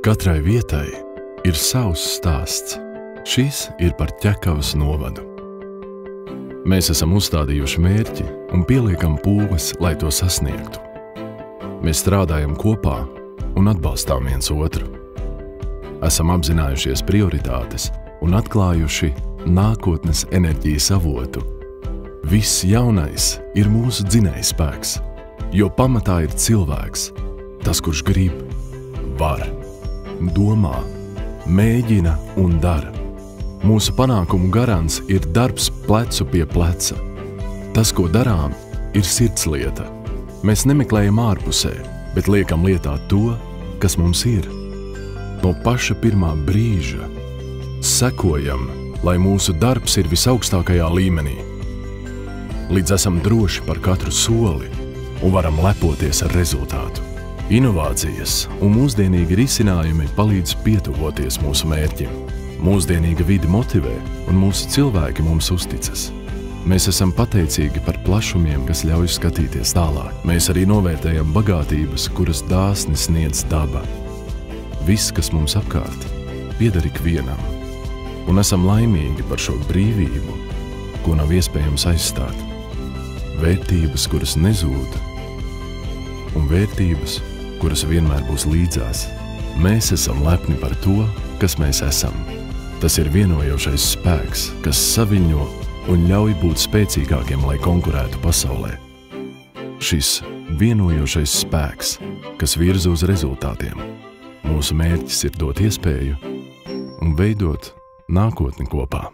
Katrai vietai ir savs stāsts. Šis ir par Ķekavas novadu. Mēs esam uzstādījuši mērķi un pieliekam pūles, lai to sasniegtu. Mēs strādājam kopā un atbalstām viens otru. Esam apzinājušies prioritātes un atklājuši nākotnes enerģijas avotu. Viss jaunais ir mūsu dzinējspēks, jo pamatā ir cilvēks, tas, kurš grib, var, domā, mēģina un dara. Mūsu panākumu garants ir darbs plecu pie pleca. Tas, ko darām, ir sirdslieta. Mēs nemeklējam ārpusē, bet liekam lietā to, kas mums ir. No paša pirmā brīža sekojam, lai mūsu darbs ir visaugstākajā līmenī. Līdz esam droši par katru soli un varam lepoties ar rezultātu. Inovācijas un mūsdienīgi risinājumi palīdz pietuvoties mūsu mērķim. Mūsdienīga vide motivē un mūsu cilvēki mums uzticas. Mēs esam pateicīgi par plašumiem, kas ļauj skatīties tālāk. Mēs arī novērtējam bagātības, kuras dāsni sniedz daba. Viss, kas mums apkārt, pieder ikvienam. Un esam laimīgi par šo brīvību, ko nav iespējams aizstāt. Vērtības, kuras nezūd, un vērtības, kuras vienmēr būs līdzās. Mēs esam lepni par to, kas mēs esam. Tas ir vienojošais spēks, kas saviņo un ļauj būt spēcīgākiem, lai konkurētu pasaulē. Šis vienojošais spēks, kas virza uz rezultātiem. Mūsu mērķis ir dot iespēju un veidot nākotni kopā.